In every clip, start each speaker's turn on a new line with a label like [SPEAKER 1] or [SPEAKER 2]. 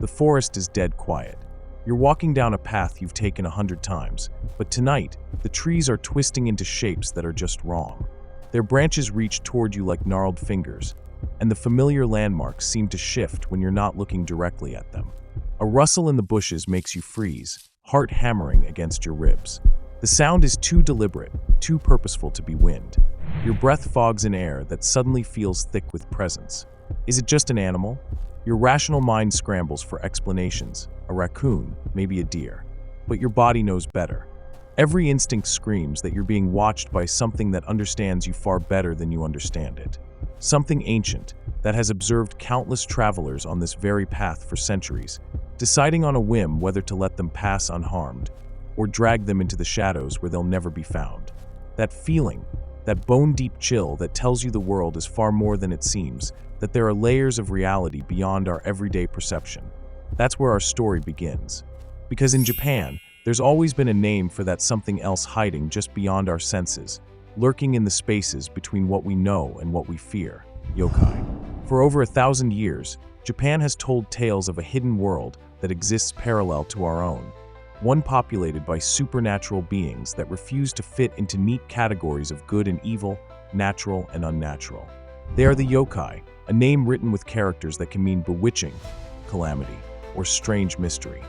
[SPEAKER 1] The forest is dead quiet. You're walking down a path you've taken 100 times, but tonight, the trees are twisting into shapes that are just wrong. Their branches reach toward you like gnarled fingers, and the familiar landmarks seem to shift when you're not looking directly at them. A rustle in the bushes makes you freeze, heart hammering against your ribs. The sound is too deliberate, too purposeful to be wind. Your breath fogs in air that suddenly feels thick with presence. Is it just an animal? Your rational mind scrambles for explanations. A raccoon, maybe a deer. But your body knows better. Every instinct screams that you're being watched by something that understands you far better than you understand it. Something ancient that has observed countless travelers on this very path for centuries, deciding on a whim whether to let them pass unharmed or drag them into the shadows where they'll never be found. That feeling, that bone-deep chill that tells you the world is far more than it seems, that there are layers of reality beyond our everyday perception. That's where our story begins. Because in Japan, there's always been a name for that something else hiding just beyond our senses, lurking in the spaces between what we know and what we fear: yokai. For over 1,000 years, Japan has told tales of a hidden world that exists parallel to our own, one populated by supernatural beings that refuse to fit into neat categories of good and evil, natural and unnatural. They are the yokai, a name written with characters that can mean bewitching, calamity, or strange mystery.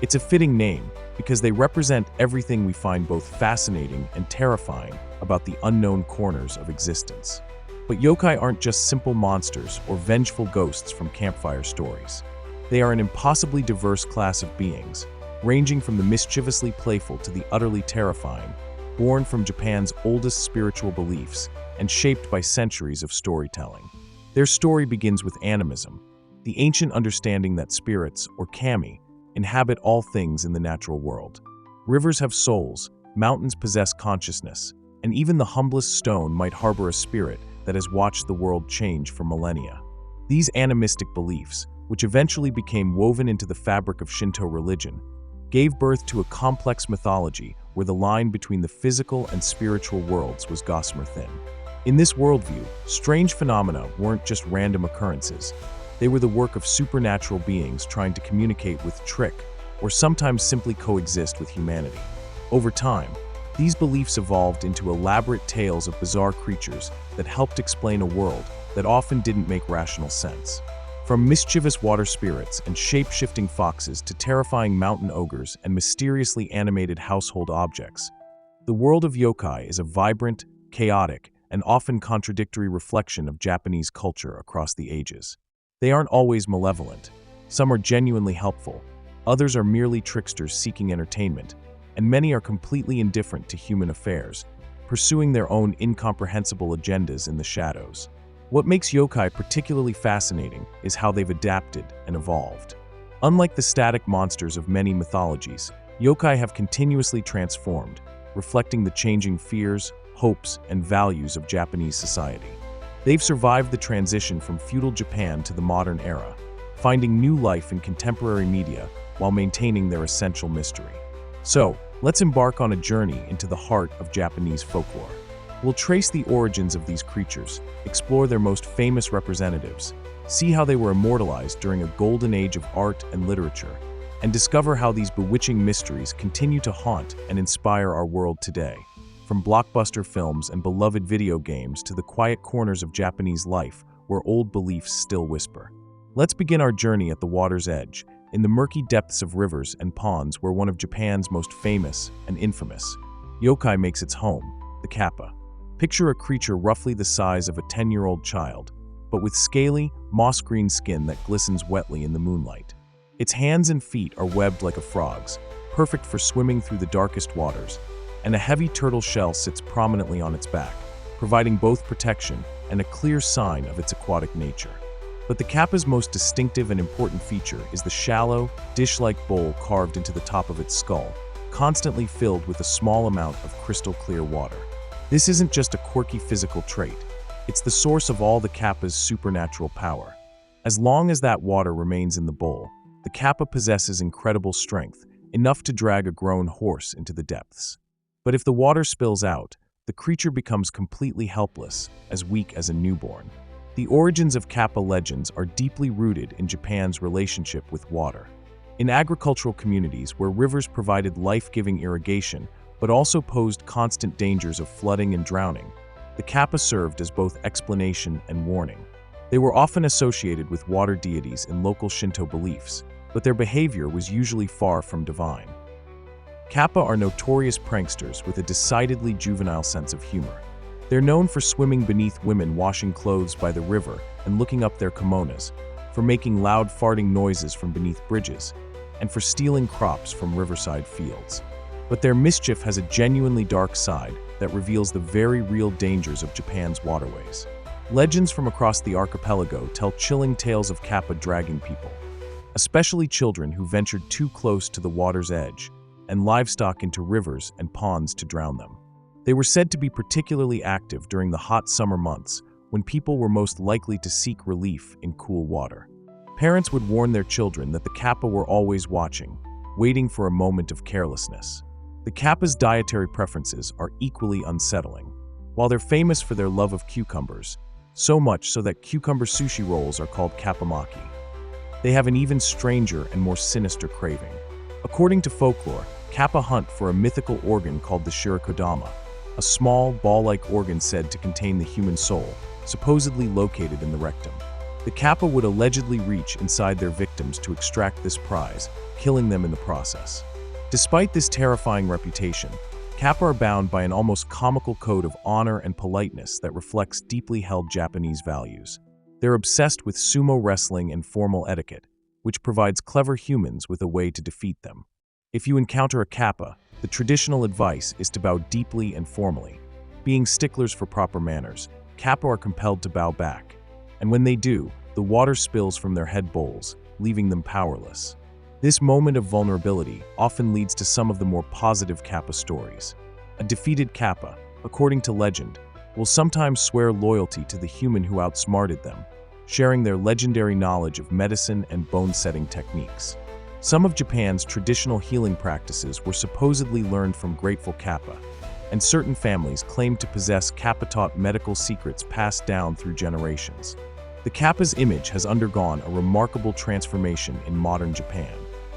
[SPEAKER 1] It's a fitting name because they represent everything we find both fascinating and terrifying about the unknown corners of existence. But yokai aren't just simple monsters or vengeful ghosts from campfire stories. They are an impossibly diverse class of beings, ranging from the mischievously playful to the utterly terrifying, born from Japan's oldest spiritual beliefs and shaped by centuries of storytelling. Their story begins with animism, the ancient understanding that spirits, or kami, inhabit all things in the natural world. Rivers have souls, mountains possess consciousness, and even the humblest stone might harbor a spirit that has watched the world change for millennia. These animistic beliefs, which eventually became woven into the fabric of Shinto religion, gave birth to a complex mythology where the line between the physical and spiritual worlds was gossamer thin. In this worldview, strange phenomena weren't just random occurrences. They were the work of supernatural beings trying to communicate with trick, or sometimes simply coexist with humanity. Over time, these beliefs evolved into elaborate tales of bizarre creatures that helped explain a world that often didn't make rational sense. From mischievous water spirits and shape-shifting foxes to terrifying mountain ogres and mysteriously animated household objects, the world of yokai is a vibrant, chaotic, and often contradictory reflection of Japanese culture across the ages. They aren't always malevolent. Some are genuinely helpful, others are merely tricksters seeking entertainment, and many are completely indifferent to human affairs, pursuing their own incomprehensible agendas in the shadows. What makes yokai particularly fascinating is how they've adapted and evolved. Unlike the static monsters of many mythologies, yokai have continuously transformed, reflecting the changing fears, hopes, and values of Japanese society. They've survived the transition from feudal Japan to the modern era, finding new life in contemporary media while maintaining their essential mystery. So, let's embark on a journey into the heart of Japanese folklore. We'll trace the origins of these creatures, explore their most famous representatives, see how they were immortalized during a golden age of art and literature, and discover how these bewitching mysteries continue to haunt and inspire our world today. From blockbuster films and beloved video games to the quiet corners of Japanese life where old beliefs still whisper. Let's begin our journey at the water's edge, in the murky depths of rivers and ponds where one of Japan's most famous and infamous yokai makes its home, the Kappa. Picture a creature roughly the size of a 10-year-old child, but with scaly, moss-green skin that glistens wetly in the moonlight. Its hands and feet are webbed like a frog's, perfect for swimming through the darkest waters, and a heavy turtle shell sits prominently on its back, providing both protection and a clear sign of its aquatic nature. But the Kappa's most distinctive and important feature is the shallow, dish-like bowl carved into the top of its skull, constantly filled with a small amount of crystal-clear water. This isn't just a quirky physical trait, it's the source of all the Kappa's supernatural power. As long as that water remains in the bowl, the Kappa possesses incredible strength, enough to drag a grown horse into the depths. But if the water spills out, the creature becomes completely helpless, as weak as a newborn. The origins of Kappa legends are deeply rooted in Japan's relationship with water. In agricultural communities where rivers provided life-giving irrigation but also posed constant dangers of flooding and drowning, the Kappa served as both explanation and warning. They were often associated with water deities in local Shinto beliefs, but their behavior was usually far from divine. Kappa are notorious pranksters with a decidedly juvenile sense of humor. They're known for swimming beneath women washing clothes by the river and looking up their kimonos, for making loud farting noises from beneath bridges, and for stealing crops from riverside fields. But their mischief has a genuinely dark side that reveals the very real dangers of Japan's waterways. Legends from across the archipelago tell chilling tales of Kappa dragging people, especially children who ventured too close to the water's edge, and livestock into rivers and ponds to drown them. They were said to be particularly active during the hot summer months, when people were most likely to seek relief in cool water. Parents would warn their children that the Kappa were always watching, waiting for a moment of carelessness. The Kappa's dietary preferences are equally unsettling. While they're famous for their love of cucumbers, so much so that cucumber sushi rolls are called kappamaki, they have an even stranger and more sinister craving. According to folklore, Kappa hunt for a mythical organ called the shirikodama, a small, ball-like organ said to contain the human soul, supposedly located in the rectum. The Kappa would allegedly reach inside their victims to extract this prize, killing them in the process. Despite this terrifying reputation, Kappa are bound by an almost comical code of honor and politeness that reflects deeply held Japanese values. They're obsessed with sumo wrestling and formal etiquette, which provides clever humans with a way to defeat them. If you encounter a Kappa, the traditional advice is to bow deeply and formally. Being sticklers for proper manners, Kappa are compelled to bow back, and when they do, the water spills from their head bowls, leaving them powerless. This moment of vulnerability often leads to some of the more positive Kappa stories. A defeated Kappa, according to legend, will sometimes swear loyalty to the human who outsmarted them, sharing their legendary knowledge of medicine and bone-setting techniques. Some of Japan's traditional healing practices were supposedly learned from grateful Kappa, and certain families claimed to possess Kappa-taught medical secrets passed down through generations. The Kappa's image has undergone a remarkable transformation in modern Japan.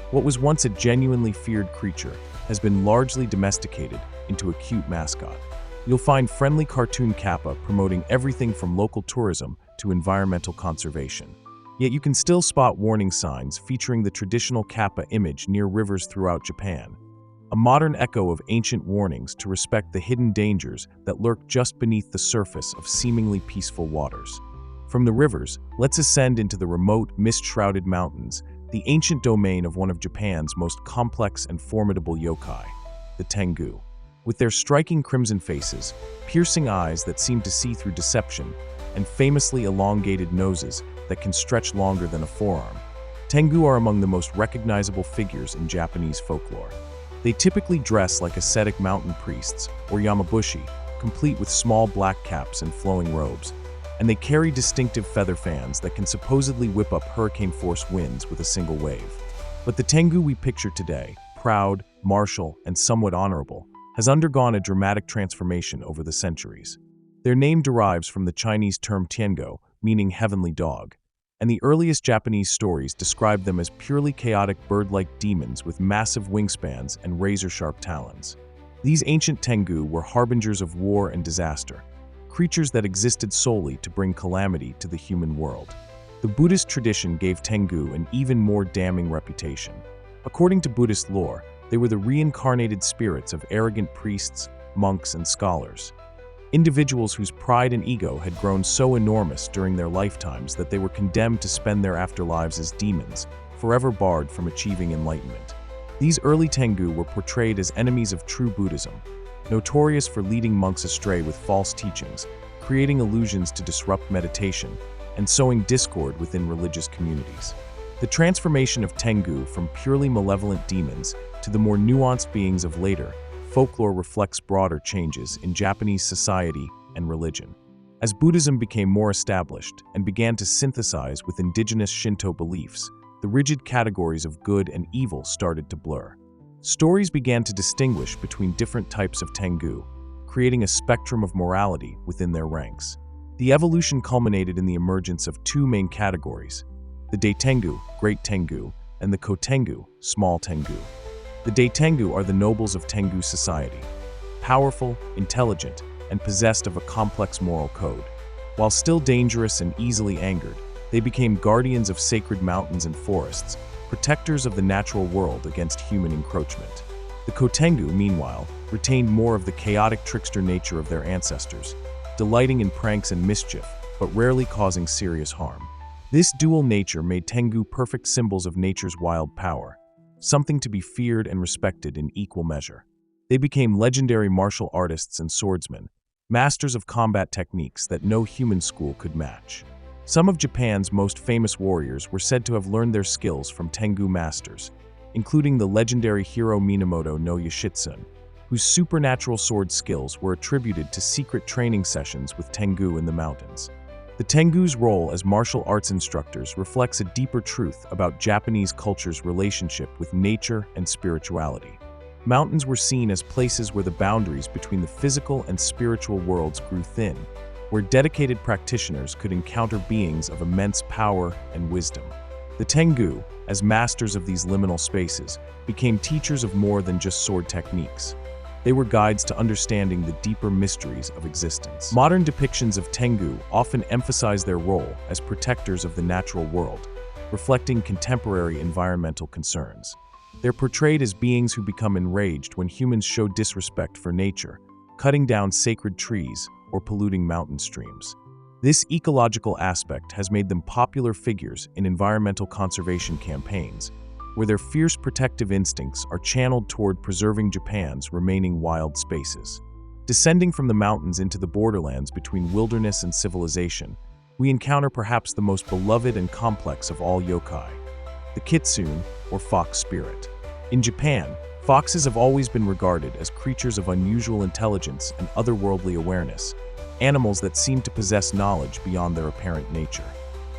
[SPEAKER 1] What was once a genuinely feared creature has been largely domesticated into a cute mascot. You'll find friendly cartoon Kappa promoting everything from local tourism to environmental conservation. Yet you can still spot warning signs featuring the traditional Kappa image near rivers throughout Japan, a modern echo of ancient warnings to respect the hidden dangers that lurk just beneath the surface of seemingly peaceful waters. From the rivers, let's ascend into the remote, mist-shrouded mountains, the ancient domain of one of Japan's most complex and formidable yokai, the Tengu. With their striking crimson faces, piercing eyes that seem to see through deception, and famously elongated noses that can stretch longer than a forearm, Tengu are among the most recognizable figures in Japanese folklore. They typically dress like ascetic mountain priests or yamabushi, complete with small black caps and flowing robes, and they carry distinctive feather fans that can supposedly whip up hurricane-force winds with a single wave. But the Tengu we picture today, proud, martial, and somewhat honorable, has undergone a dramatic transformation over the centuries. Their name derives from the Chinese term Tiango, meaning heavenly dog, and the earliest Japanese stories describe them as purely chaotic bird-like demons with massive wingspans and razor-sharp talons. These ancient Tengu were harbingers of war and disaster, creatures that existed solely to bring calamity to the human world. The Buddhist tradition gave Tengu an even more damning reputation. According to Buddhist lore, they were the reincarnated spirits of arrogant priests, monks, and scholars. Individuals whose pride and ego had grown so enormous during their lifetimes that they were condemned to spend their afterlives as demons, forever barred from achieving enlightenment. These early Tengu were portrayed as enemies of true Buddhism, notorious for leading monks astray with false teachings, creating illusions to disrupt meditation, and sowing discord within religious communities. The transformation of Tengu from purely malevolent demons to the more nuanced beings of later folklore reflects broader changes in Japanese society and religion. As Buddhism became more established and began to synthesize with indigenous Shinto beliefs, the rigid categories of good and evil started to blur. Stories began to distinguish between different types of Tengu, creating a spectrum of morality within their ranks. The evolution culminated in the emergence of two main categories: the Tengu, Great Tengu, and the Tengu, Small Tengu. The Tengu are the nobles of Tengu society, powerful, intelligent, and possessed of a complex moral code. While still dangerous and easily angered, they became guardians of sacred mountains and forests, protectors of the natural world against human encroachment. The Tengu, meanwhile, retained more of the chaotic trickster nature of their ancestors, delighting in pranks and mischief, but rarely causing serious harm. This dual nature made Tengu perfect symbols of nature's wild power, something to be feared and respected in equal measure. They became legendary martial artists and swordsmen, masters of combat techniques that no human school could match. Some of Japan's most famous warriors were said to have learned their skills from Tengu masters, including the legendary hero Minamoto no Yoshitsune, whose supernatural sword skills were attributed to secret training sessions with Tengu in the mountains. The Tengu's role as martial arts instructors reflects a deeper truth about Japanese culture's relationship with nature and spirituality. Mountains were seen as places where the boundaries between the physical and spiritual worlds grew thin, where dedicated practitioners could encounter beings of immense power and wisdom. The Tengu, as masters of these liminal spaces, became teachers of more than just sword techniques. They were guides to understanding the deeper mysteries of existence. Modern depictions of Tengu often emphasize their role as protectors of the natural world, reflecting contemporary environmental concerns. They're portrayed as beings who become enraged when humans show disrespect for nature, cutting down sacred trees or polluting mountain streams. This ecological aspect has made them popular figures in environmental conservation campaigns, where their fierce protective instincts are channeled toward preserving Japan's remaining wild spaces. Descending from the mountains into the borderlands between wilderness and civilization, we encounter perhaps the most beloved and complex of all yokai, the kitsune, or fox spirit. In Japan, foxes have always been regarded as creatures of unusual intelligence and otherworldly awareness, animals that seem to possess knowledge beyond their apparent nature.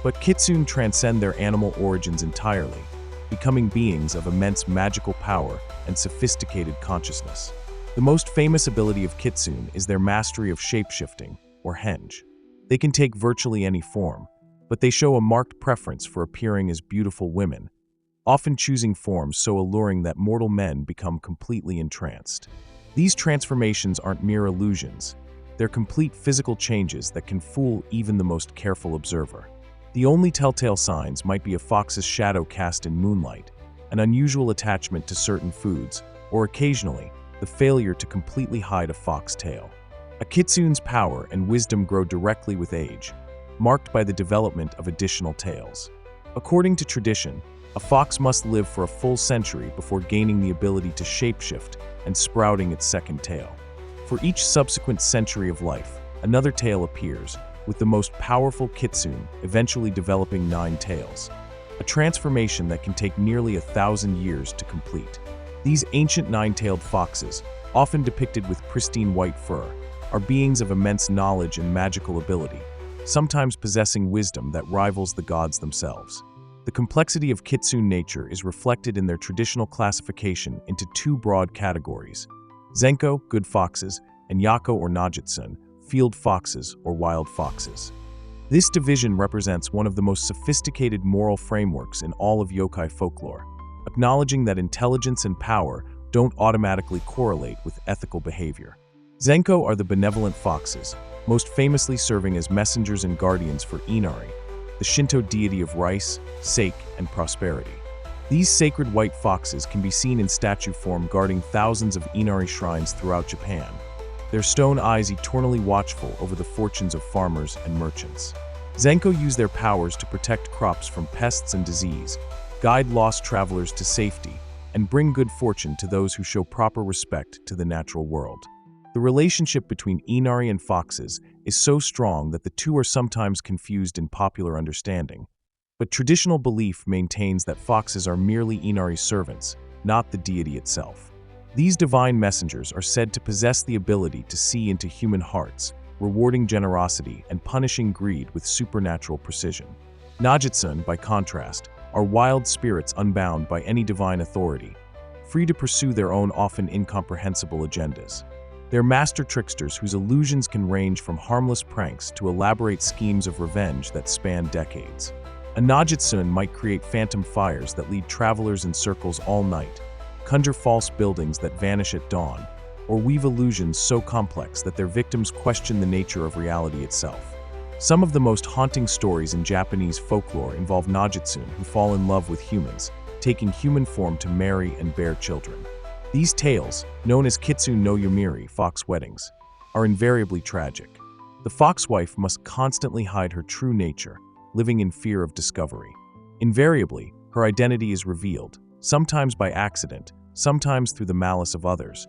[SPEAKER 1] But kitsune transcend their animal origins entirely, becoming beings of immense magical power and sophisticated consciousness. The most famous ability of kitsune is their mastery of shapeshifting, or henge. They can take virtually any form, but they show a marked preference for appearing as beautiful women, often choosing forms so alluring that mortal men become completely entranced. These transformations aren't mere illusions. They're complete physical changes that can fool even the most careful observer. The only telltale signs might be a fox's shadow cast in moonlight, an unusual attachment to certain foods, or occasionally, the failure to completely hide a fox tail. A kitsune's power and wisdom grow directly with age, marked by the development of additional tails. According to tradition, a fox must live for a full century before gaining the ability to shapeshift and sprouting its second tail. For each subsequent century of life, another tail appears, with the most powerful kitsune eventually developing 9 tails, a transformation that can take nearly 1,000 years to complete. These ancient 9-tailed foxes, often depicted with pristine white fur, are beings of immense knowledge and magical ability, sometimes possessing wisdom that rivals the gods themselves. The complexity of kitsune nature is reflected in their traditional classification into 2 broad categories: Zenko, good foxes, and Yako or Najitsun, field foxes or wild foxes. This division represents one of the most sophisticated moral frameworks in all of yokai folklore, acknowledging that intelligence and power don't automatically correlate with ethical behavior. Zenko are the benevolent foxes, most famously serving as messengers and guardians for Inari, the Shinto deity of rice, sake, and prosperity. These sacred white foxes can be seen in statue form guarding thousands of Inari shrines throughout Japan, their stone eyes eternally watchful over the fortunes of farmers and merchants. Zenko use their powers to protect crops from pests and disease, guide lost travelers to safety, and bring good fortune to those who show proper respect to the natural world. The relationship between Inari and foxes is so strong that the two are sometimes confused in popular understanding, but traditional belief maintains that foxes are merely Inari's servants, not the deity itself. These divine messengers are said to possess the ability to see into human hearts, rewarding generosity and punishing greed with supernatural precision. Najitsun, by contrast, are wild spirits unbound by any divine authority, free to pursue their own often incomprehensible agendas. They're master tricksters whose illusions can range from harmless pranks to elaborate schemes of revenge that span decades. A Najitsun might create phantom fires that lead travelers in circles all night, conjure false buildings that vanish at dawn, or weave illusions so complex that their victims question the nature of reality itself. Some of the most haunting stories in Japanese folklore involve Najitsun who fall in love with humans, taking human form to marry and bear children. These tales, known as Kitsune no Yomiri, fox weddings, are invariably tragic. The foxwife must constantly hide her true nature, living in fear of discovery. Invariably, her identity is revealed, sometimes by accident, sometimes through the malice of others,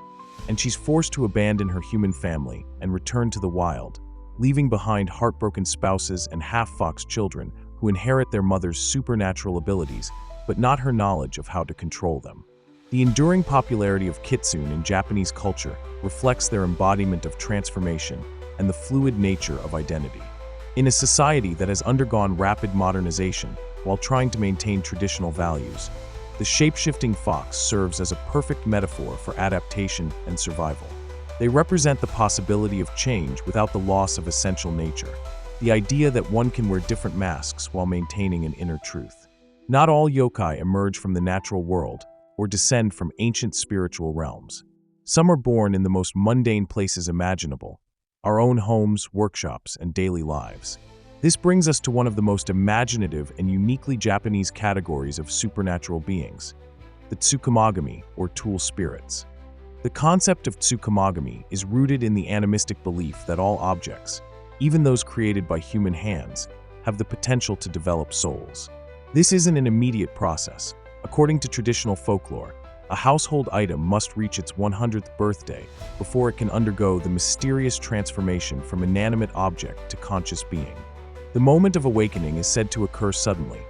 [SPEAKER 1] and she's forced to abandon her human family and return to the wild, leaving behind heartbroken spouses and half-fox children who inherit their mother's supernatural abilities, but not her knowledge of how to control them. The enduring popularity of kitsune in Japanese culture reflects their embodiment of transformation and the fluid nature of identity. In a society that has undergone rapid modernization while trying to maintain traditional values, the shape-shifting fox serves as a perfect metaphor for adaptation and survival. They represent the possibility of change without the loss of essential nature, the idea that one can wear different masks while maintaining an inner truth. Not all yokai emerge from the natural world or descend from ancient spiritual realms. Some are born in the most mundane places imaginable, our own homes, workshops, and daily lives. This brings us to one of the most imaginative and uniquely Japanese categories of supernatural beings, the tsukumogami, or tool spirits. The concept of tsukumogami is rooted in the animistic belief that all objects, even those created by human hands, have the potential to develop souls. This isn't an immediate process. According to traditional folklore, a household item must reach its 100th birthday before it can undergo the mysterious transformation from inanimate object to conscious being. The moment of awakening is said to occur suddenly,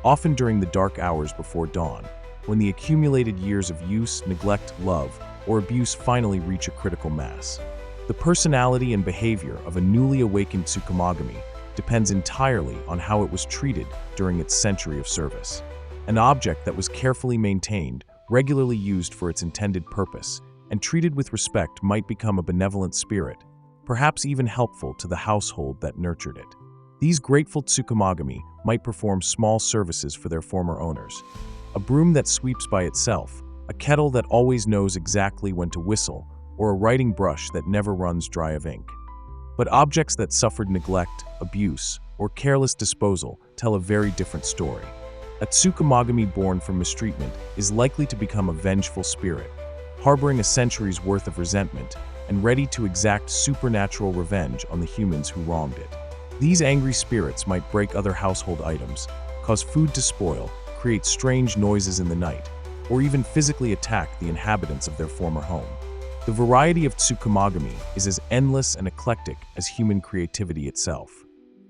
[SPEAKER 1] often during the dark hours before dawn, when the accumulated years of use, neglect, love, or abuse finally reach a critical mass. The personality and behavior of a newly awakened tsukumogami depends entirely on how it was treated during its century of service. An object that was carefully maintained, regularly used for its intended purpose, and treated with respect might become a benevolent spirit, perhaps even helpful to the household that nurtured it. These grateful tsukumogami might perform small services for their former owners. A broom that sweeps by itself, a kettle that always knows exactly when to whistle, or a writing brush that never runs dry of ink. But objects that suffered neglect, abuse, or careless disposal tell a very different story. A tsukumogami born from mistreatment is likely to become a vengeful spirit, harboring a century's worth of resentment and ready to exact supernatural revenge on the humans who wronged it. These angry spirits might break other household items, cause food to spoil, create strange noises in the night, or even physically attack the inhabitants of their former home. The variety of tsukumogami is as endless and eclectic as human creativity itself.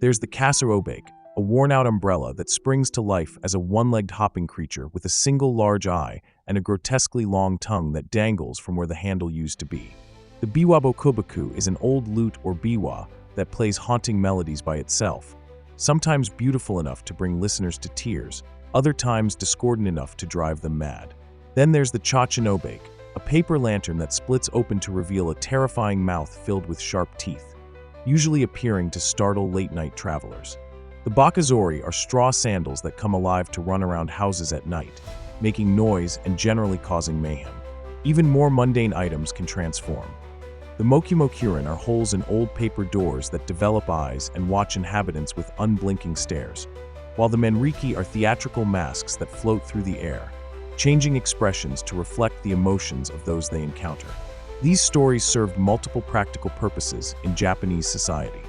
[SPEAKER 1] There's the kasarobake, a worn-out umbrella that springs to life as a one-legged hopping creature with a single large eye and a grotesquely long tongue that dangles from where the handle used to be. The biwabokubaku is an old lute or biwa that plays haunting melodies by itself, sometimes beautiful enough to bring listeners to tears, other times discordant enough to drive them mad. Then there's the chachinobake, a paper lantern that splits open to reveal a terrifying mouth filled with sharp teeth, usually appearing to startle late-night travelers. The bakazori are straw sandals that come alive to run around houses at night, making noise and generally causing mayhem. Even more mundane items can transform. The mokumokurin are holes in old paper doors that develop eyes and watch inhabitants with unblinking stares, while the menriki are theatrical masks that float through the air, changing expressions to reflect the emotions of those they encounter. These stories served multiple practical purposes in Japanese society.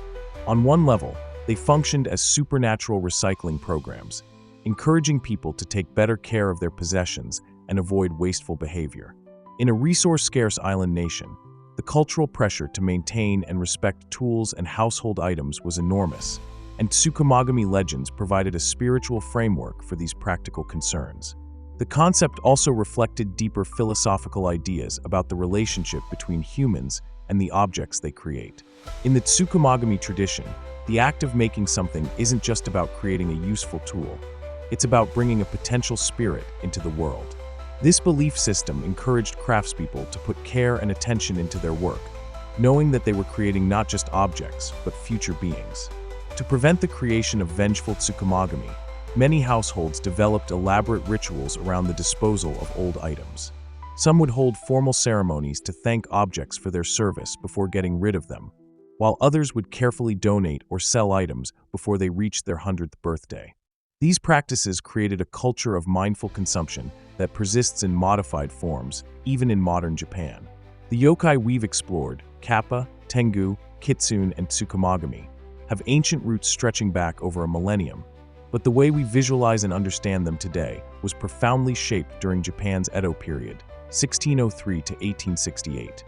[SPEAKER 1] On one level, they functioned as supernatural recycling programs, encouraging people to take better care of their possessions and avoid wasteful behavior. In a resource-scarce island nation, the cultural pressure to maintain and respect tools and household items was enormous, and tsukumogami legends provided a spiritual framework for these practical concerns. The concept also reflected deeper philosophical ideas about the relationship between humans and the objects they create. In the tsukumogami tradition, the act of making something isn't just about creating a useful tool, it's about bringing a potential spirit into the world. This belief system encouraged craftspeople to put care and attention into their work, knowing that they were creating not just objects, but future beings. To prevent the creation of vengeful tsukumogami, many households developed elaborate rituals around the disposal of old items. Some would hold formal ceremonies to thank objects for their service before getting rid of them, while others would carefully donate or sell items before they reached their 100th birthday. These practices created a culture of mindful consumption that persists in modified forms, even in modern Japan. The yokai we've explored, Kappa, Tengu, Kitsune, and Tsukumogami, have ancient roots stretching back over a millennium, but the way we visualize and understand them today was profoundly shaped during Japan's Edo period, 1603 to 1868.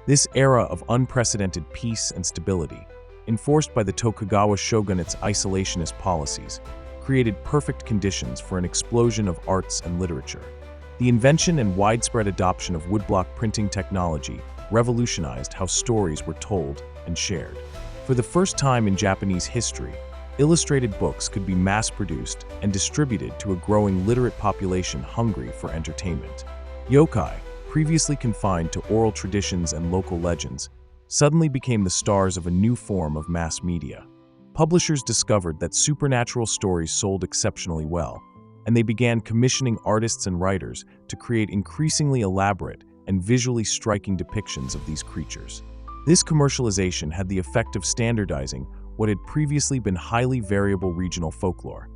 [SPEAKER 1] This era of unprecedented peace and stability, enforced by the Tokugawa shogunate's isolationist policies, created perfect conditions for an explosion of arts and literature. The invention and widespread adoption of woodblock printing technology revolutionized how stories were told and shared. For the first time in Japanese history, illustrated books could be mass-produced and distributed to a growing literate population hungry for entertainment. Yokai, previously confined to oral traditions and local legends, suddenly became the stars of a new form of mass media. Publishers discovered that supernatural stories sold exceptionally well, and they began commissioning artists and writers to create increasingly elaborate and visually striking depictions of these creatures. This commercialization had the effect of standardizing what had previously been highly variable regional folklore.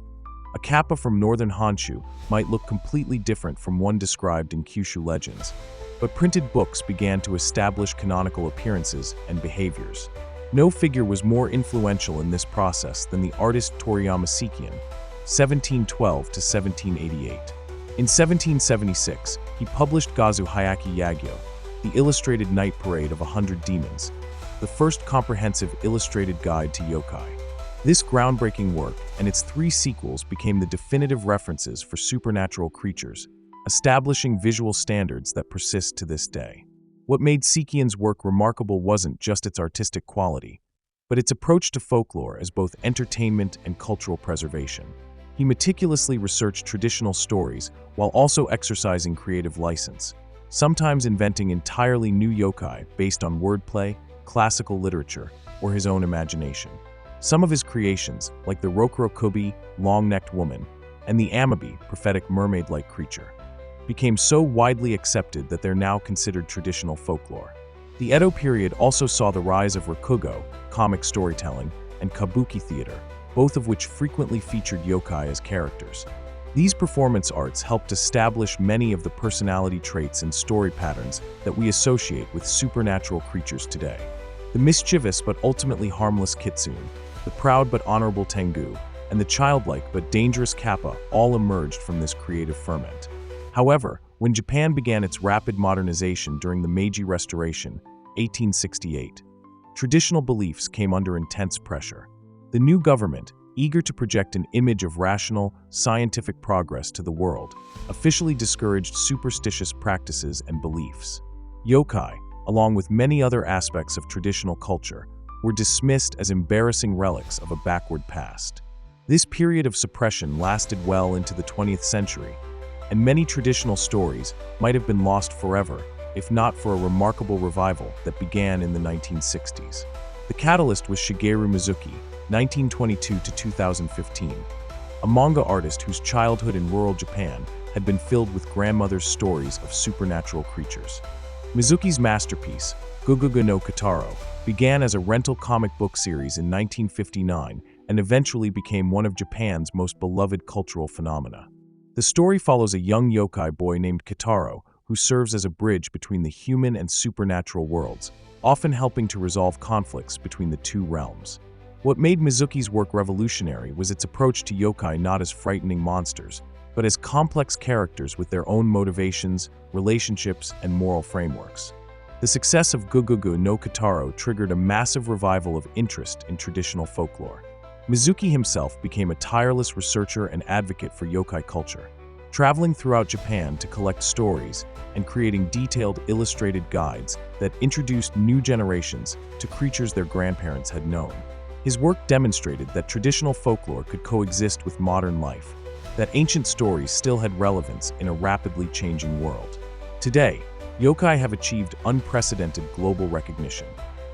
[SPEAKER 1] A Kappa from northern Honshu might look completely different from one described in Kyushu legends, but printed books began to establish canonical appearances and behaviors. No figure was more influential in this process than the artist Toriyama Sekian, 1712 to 1788. In 1776, he published Gazu Hayaki Yagyo, the illustrated night parade of 100 demons, the first comprehensive illustrated guide to yokai. This groundbreaking work and its 3 sequels became the definitive references for supernatural creatures, establishing visual standards that persist to this day. What made Sekian's work remarkable wasn't just its artistic quality, but its approach to folklore as both entertainment and cultural preservation. He meticulously researched traditional stories while also exercising creative license, sometimes inventing entirely new yokai based on wordplay, classical literature, or his own imagination. Some of his creations, like the Rokurokubi, long-necked woman, and the Amabi, prophetic mermaid-like creature, became so widely accepted that they're now considered traditional folklore. The Edo period also saw the rise of rakugo, comic storytelling, and kabuki theater, both of which frequently featured yokai as characters. These performance arts helped establish many of the personality traits and story patterns that we associate with supernatural creatures today. The mischievous but ultimately harmless Kitsune, the proud but honorable Tengu, and the childlike but dangerous Kappa all emerged from this creative ferment. However, when Japan began its rapid modernization during the Meiji Restoration, 1868, traditional beliefs came under intense pressure. The new government, eager to project an image of rational, scientific progress to the world, officially discouraged superstitious practices and beliefs. Yokai, along with many other aspects of traditional culture, were dismissed as embarrassing relics of a backward past. This period of suppression lasted well into the 20th century, and many traditional stories might have been lost forever if not for a remarkable revival that began in the 1960s. The catalyst was Shigeru Mizuki, 1922 to 2015, a manga artist whose childhood in rural Japan had been filled with grandmother's stories of supernatural creatures. Mizuki's masterpiece, Gugugu no Kitaro, began as a rental comic book series in 1959 and eventually became one of Japan's most beloved cultural phenomena. The story follows a young yokai boy named Kitaro who serves as a bridge between the human and supernatural worlds, often helping to resolve conflicts between the two realms. What made Mizuki's work revolutionary was its approach to yokai not as frightening monsters, but as complex characters with their own motivations, relationships, and moral frameworks. The success of Gugugu no Kitaro triggered a massive revival of interest in traditional folklore. Mizuki himself became a tireless researcher and advocate for yokai culture, traveling throughout Japan to collect stories and creating detailed illustrated guides that introduced new generations to creatures their grandparents had known. His work demonstrated that traditional folklore could coexist with modern life, that ancient stories still had relevance in a rapidly changing world. Today, yokai have achieved unprecedented global recognition.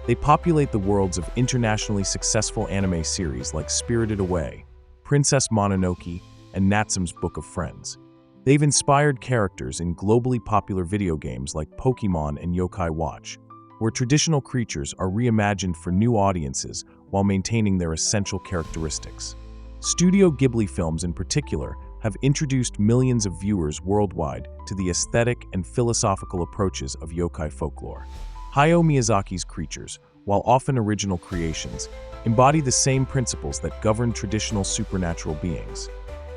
[SPEAKER 1] They populate the worlds of internationally successful anime series like Spirited Away, Princess Mononoke, and Natsume's Book of Friends. They've inspired characters in globally popular video games like Pokemon and Yokai Watch, where traditional creatures are reimagined for new audiences while maintaining their essential characteristics. Studio Ghibli films in particular have introduced millions of viewers worldwide to the aesthetic and philosophical approaches of yokai folklore. Hayao Miyazaki's creatures, while often original creations, embody the same principles that govern traditional supernatural beings.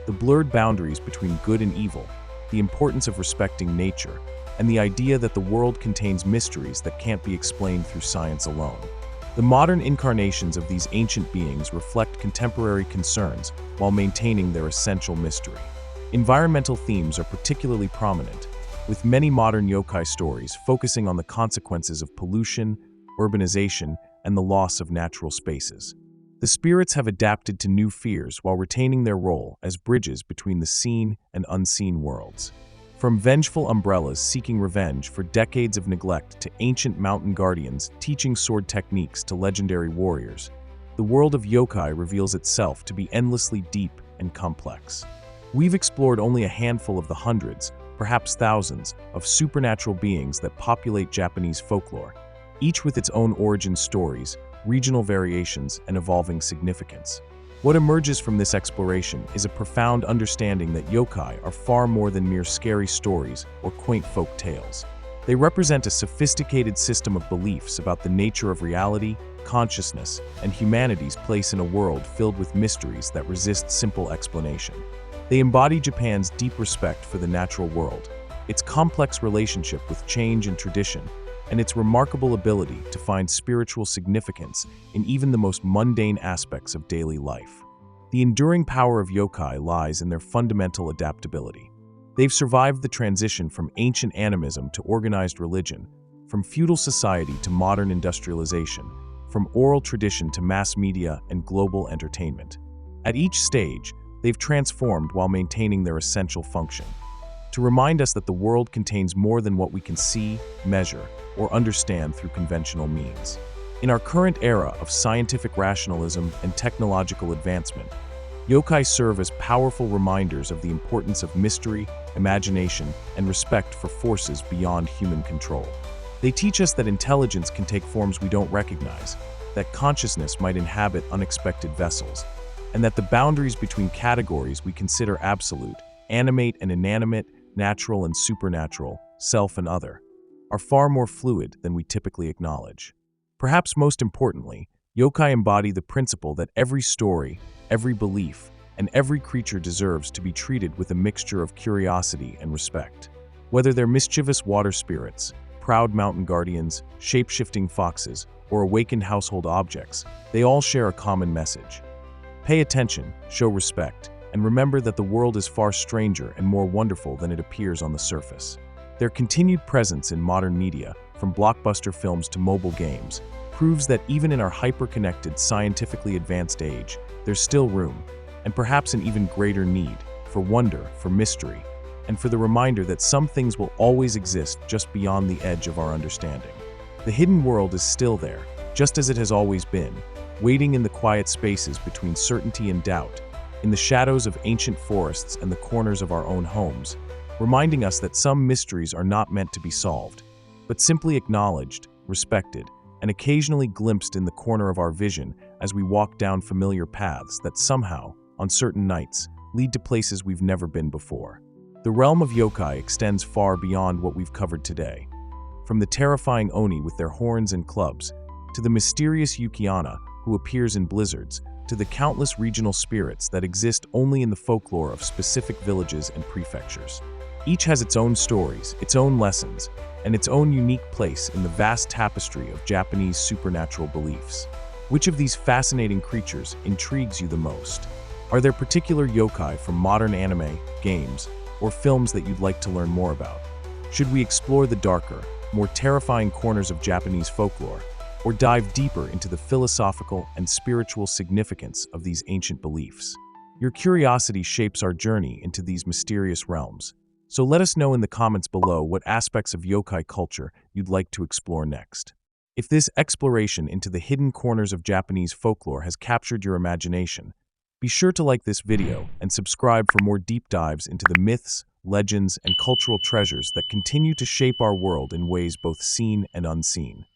[SPEAKER 1] The blurred boundaries between good and evil, the importance of respecting nature, and the idea that the world contains mysteries that can't be explained through science alone. The modern incarnations of these ancient beings reflect contemporary concerns while maintaining their essential mystery. Environmental themes are particularly prominent, with many modern yokai stories focusing on the consequences of pollution, urbanization, and the loss of natural spaces. The spirits have adapted to new fears while retaining their role as bridges between the seen and unseen worlds. From vengeful umbrellas seeking revenge for decades of neglect to ancient mountain guardians teaching sword techniques to legendary warriors, the world of yokai reveals itself to be endlessly deep and complex. We've explored only a handful of the hundreds, perhaps thousands, of supernatural beings that populate Japanese folklore, each with its own origin stories, regional variations, and evolving significance. What emerges from this exploration is a profound understanding that yokai are far more than mere scary stories or quaint folk tales. They represent a sophisticated system of beliefs about the nature of reality, consciousness, and humanity's place in a world filled with mysteries that resist simple explanation. They embody Japan's deep respect for the natural world, its complex relationship with change and tradition, and its remarkable ability to find spiritual significance in even the most mundane aspects of daily life. The enduring power of yokai lies in their fundamental adaptability. They've survived the transition from ancient animism to organized religion, from feudal society to modern industrialization, from oral tradition to mass media and global entertainment. At each stage, they've transformed while maintaining their essential function, to remind us that the world contains more than what we can see, measure, or understand through conventional means. In our current era of scientific rationalism and technological advancement, yokai serve as powerful reminders of the importance of mystery, imagination, and respect for forces beyond human control. They teach us that intelligence can take forms we don't recognize, that consciousness might inhabit unexpected vessels, and that the boundaries between categories we consider absolute, animate and inanimate, natural and supernatural, self and other, are far more fluid than we typically acknowledge. Perhaps most importantly, yokai embody the principle that every story, every belief, and every creature deserves to be treated with a mixture of curiosity and respect. Whether they're mischievous water spirits, proud mountain guardians, shape-shifting foxes, or awakened household objects, they all share a common message. Pay attention, show respect, and remember that the world is far stranger and more wonderful than it appears on the surface. Their continued presence in modern media, from blockbuster films to mobile games, proves that even in our hyper-connected, scientifically advanced age, there's still room, and perhaps an even greater need, for wonder, for mystery, and for the reminder that some things will always exist just beyond the edge of our understanding. The hidden world is still there, just as it has always been, waiting in the quiet spaces between certainty and doubt, in the shadows of ancient forests and the corners of our own homes, reminding us that some mysteries are not meant to be solved, but simply acknowledged, respected, and occasionally glimpsed in the corner of our vision as we walk down familiar paths that somehow, on certain nights, lead to places we've never been before. The realm of yokai extends far beyond what we've covered today. From the terrifying oni with their horns and clubs, to the mysterious Yukiana who appears in blizzards, to the countless regional spirits that exist only in the folklore of specific villages and prefectures. Each has its own stories, its own lessons, and its own unique place in the vast tapestry of Japanese supernatural beliefs. Which of these fascinating creatures intrigues you the most? Are there particular yokai from modern anime, games, or films that you'd like to learn more about? Should we explore the darker, more terrifying corners of Japanese folklore, or dive deeper into the philosophical and spiritual significance of these ancient beliefs? Your curiosity shapes our journey into these mysterious realms. So let us know in the comments below what aspects of yokai culture you'd like to explore next. If this exploration into the hidden corners of Japanese folklore has captured your imagination, be sure to like this video and subscribe for more deep dives into the myths, legends, and cultural treasures that continue to shape our world in ways both seen and unseen.